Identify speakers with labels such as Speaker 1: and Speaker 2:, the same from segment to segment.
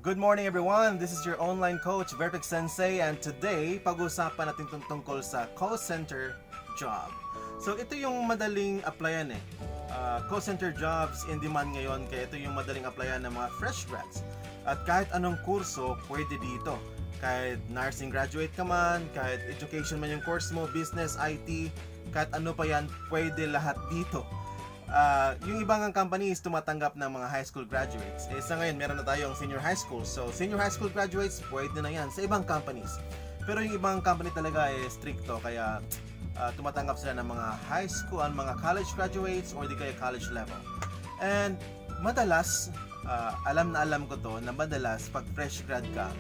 Speaker 1: Good morning everyone, this is your online coach Vertex Sensei, and today pag-uusapan natin tungkol sa call center job. So ito yung madaling applyan call center jobs in demand ngayon, kaya ito yung madaling applyan ng mga fresh grads. At kahit anong kurso pwede dito. Kahit nursing graduate ka man, kahit education man yung course mo, business, IT, kahit ano pa yan, pwede lahat dito. Yung ibang companies tumatanggap ng mga high school graduates. Sa ngayon, meron na tayong senior high school. So, senior high school graduates, pwede na yan sa ibang companies. Pero yung ibang company talaga stricto. Kaya tumatanggap sila ng mga high school, mga college graduates, or di kaya college level. And madalas, alam na alam ko to, na madalas, pag fresh grad ka,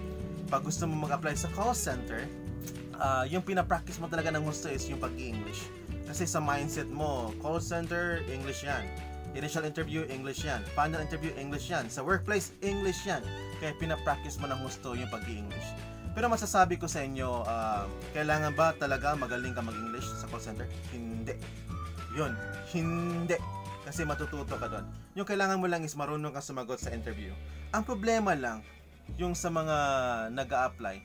Speaker 1: pag gusto mo mag-apply sa call center, yung pinapractice mo talaga ng gusto is yung pag-i-English. Kasi sa mindset mo, call center, English yan. Initial interview, English yan. Final interview, English yan. Sa workplace, English yan. Kaya pinapractice mo ng gusto yung pag-i-English. Pero masasabi ko sa inyo, kailangan ba talaga magaling ka mag-English sa call center? Hindi. Yun, hindi. Kasi matututo ka doon. Yung kailangan mo lang is marunong ka sumagot sa interview. Ang problema lang, yung sa mga nag-a-apply,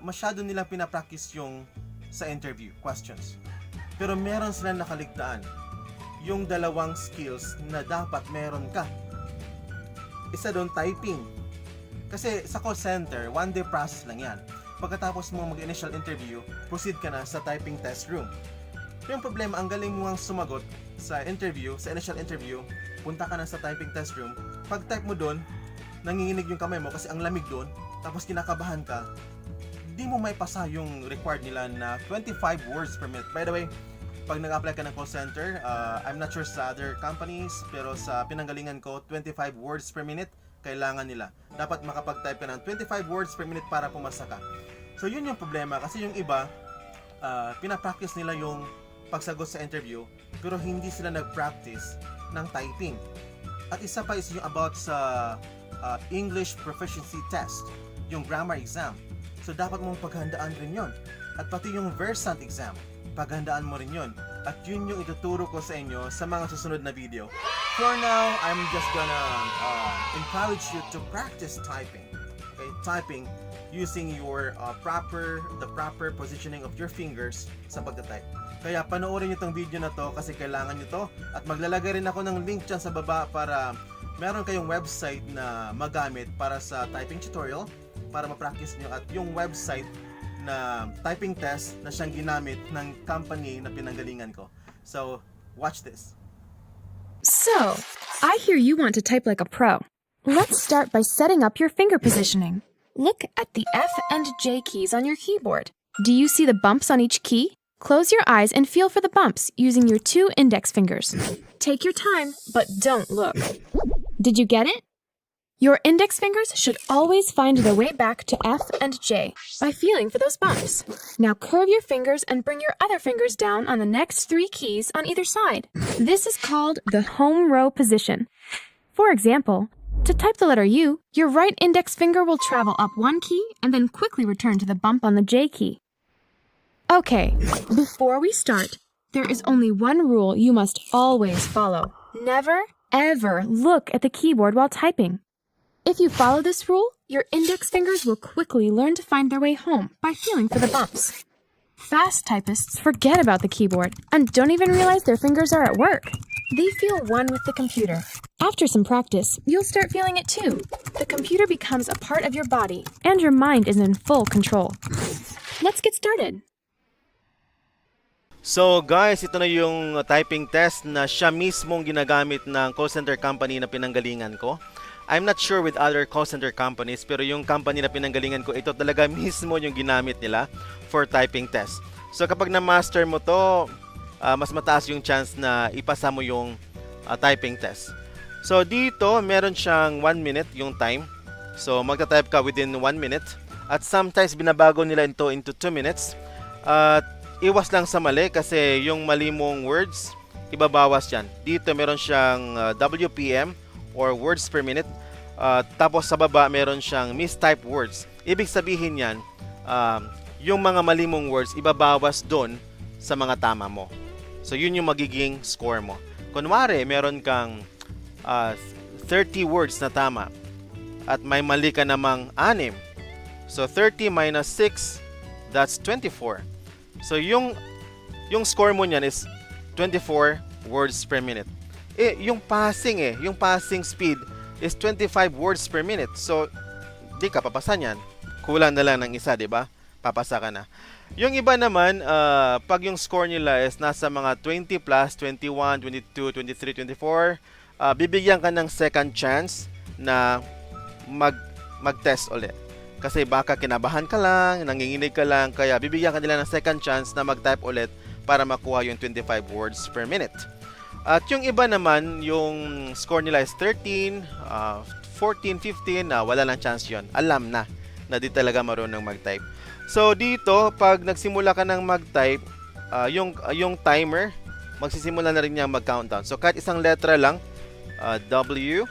Speaker 1: masyado nilang pinapractice yung sa interview, questions. Pero meron silang nakaligtaan yung dalawang skills na dapat meron ka. Isa doon, typing. Kasi sa call center, one day process lang yan. Pagkatapos mo mag-initial interview, proceed ka na sa typing test room. Yung problema, ang galing mo ang sumagot sa interview, sa initial interview, punta ka na sa typing test room, pag-type mo doon, nanginginig yung kamay mo kasi ang lamig doon, tapos kinakabahan ka, di mo may pasa yung required nila na 25 words per minute. By the way, pag nag-apply ka ng call center, I'm not sure sa other companies, pero sa pinanggalingan ko, 25 words per minute kailangan nila. Dapat makapag-type ka ng 25 words per minute para pumasa ka. So yun yung problema, kasi yung iba, pinapractice nila yung pagsagot sa interview, pero hindi sila nag-practice ng typing. At isa pa is yung about sa English proficiency test, yung grammar exam. So dapat mong paghandaan rin yon. At pati yung Versant exam, paghandaan mo rin yon. At yun yung ituturo ko sa inyo sa mga susunod na video. For now, I'm just gonna encourage you to practice typing. Okay, typing using your the proper positioning of your fingers sa pagta-type. Kaya panoorin nyo tong video na to kasi kailangan nyo to. At maglalagay rin ako ng link dyan sa baba para meron kayong website na magamit para sa typing tutorial, para ma-practice nyo, at yung website na typing test na siyang ginamit ng company na pinanggalingan ko. So, watch this.
Speaker 2: So, I hear you want to type like a pro. Let's start by setting up your finger positioning. Look at the F and J keys on your keyboard. Do you see the bumps on each key? Close your eyes and feel for the bumps using your 2 index fingers. Take your time, but don't look. Did you get it? Your index fingers should always find their way back to F and J by feeling for those bumps. Now curve your fingers and bring your other fingers down on the next 3 keys on either side. This is called the home row position. For example, to type the letter U, your right index finger will travel up 1 key and then quickly return to the bump on the J key. Okay, before we start, there is only one rule you must always follow. Never, ever look at the keyboard while typing. If you follow this rule, your index fingers will quickly learn to find their way home by feeling for the bumps. Fast typists forget about the keyboard and don't even realize their fingers are at work. They feel one with the computer. After some practice, you'll start feeling it too. The computer becomes a part of your body and your mind is in full control. Let's get started.
Speaker 1: So guys, ito na yung typing test na siya mismong ginagamit ng call center company na pinanggalingan ko. I'm not sure with other call center companies, pero yung company na pinanggalingan ko, ito talaga mismo yung ginamit nila for typing test. So kapag na-master mo to, mas mataas yung chance na ipasa mo yung typing test. So dito, meron siyang 1 minute yung time. So magta-type ka within 1 minute. At sometimes binabago nila ito into 2 minutes. At iwas lang sa mali kasi yung mali mong words, ibabawas yan. Dito meron siyang WPM or words per minute. Tapos sa baba meron siyang mistyped words. Ibig sabihin yan, yung mga mali mong words ibabawas doon sa mga tama mo. So yun yung magiging score mo. Kunwari meron kang 30 words na tama. at may mali ka namang 6. So 30 minus 6, that's 24. So yung score mo niyan is 24 words per minute. Yung passing speed is 25 words per minute. So di ka papasa niyan. Kulang na lang ng isa, di ba? Papasa ka na. Yung iba naman, pag yung score nila is nasa mga 20 plus, 21, 22, 23, 24, bibigyan ka ng second chance na mag-test ulit. Kasi baka kinabahan ka lang, nanginginig ka lang, kaya bibigyan ka nila ng second chance na mag-type ulit para makuha yung 25 words per minute. At yung iba naman, yung score nila is 13, 14, 15, wala lang chance yon. Alam na di talaga marunong mag-type. So dito, pag nagsimula ka ng mag-type, yung timer, magsisimula na rin niya mag-countdown. So kahit isang letra lang, W,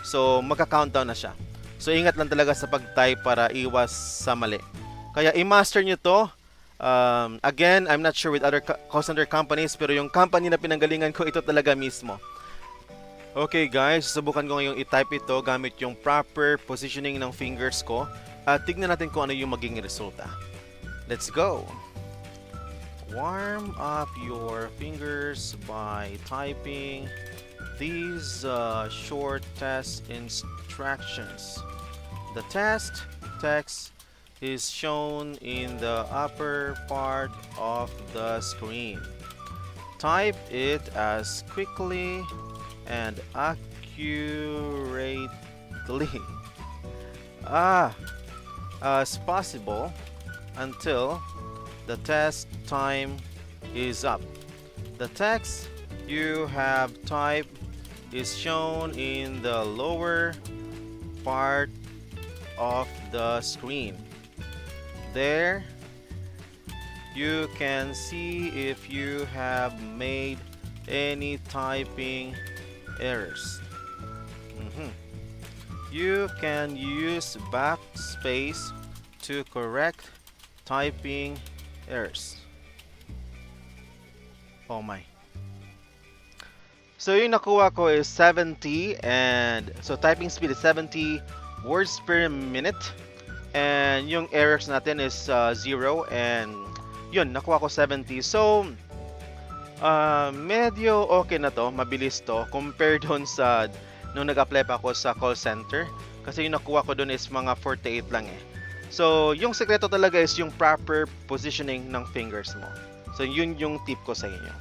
Speaker 1: so magka-countdown na siya. So ingat lang talaga sa pag-type para iwas sa mali. Kaya i-master nyo to. Again, I'm not sure with other call center companies, pero yung company na pinanggalingan ko, ito talaga mismo. Okay guys, susubukan ko ngayong i-type ito gamit yung proper positioning ng fingers ko. At tignan natin kung ano yung magiging resulta. Let's go! Warm up your fingers by typing these short test instructions. The test text is shown in the upper part of the screen. Type it as quickly and accurately as possible until the test time is up. The text you have typed is shown in the lower part of the screen. There you can see if you have made any typing errors. You can use backspace to correct typing errors. Oh my. So yung nakuha ko is 70, and so typing speed is 70 words per minute, and yung errors natin is 0, and yun, nakuha ko 70. So medyo okay na to, mabilis to compared doon sa nung nag-apply pa ako sa call center, kasi yung nakuha ko doon is mga 48 lang eh. So yung sekreto talaga is yung proper positioning ng fingers mo. So yun yung tip ko sa inyo.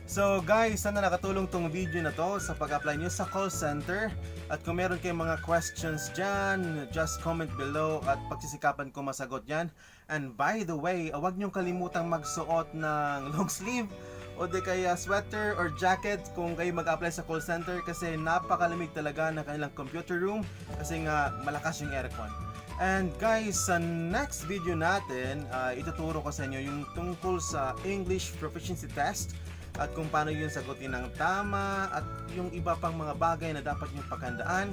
Speaker 1: So guys, sana nakatulong tong video na to sa pag-apply nyo sa call center. At kung meron kayong mga questions dyan, just comment below at pagsisikapan ko masagot yan. And by the way, huwag nyong kalimutang magsuot ng long sleeve o di kaya sweater or jacket kung kayo mag-apply sa call center, kasi napakalamig talaga ng kanilang computer room kasi nga malakas yung aircon. And guys, sa next video natin, ituturo ko sa inyo yung tungkol sa English Proficiency Test at kung paano yun sagutin ng tama at yung iba pang mga bagay na dapat nyo paghandaan.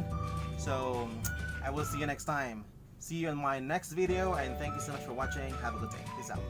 Speaker 1: So, I will see you next time. See you in my next video, and thank you so much for watching. Have a good day. Peace out.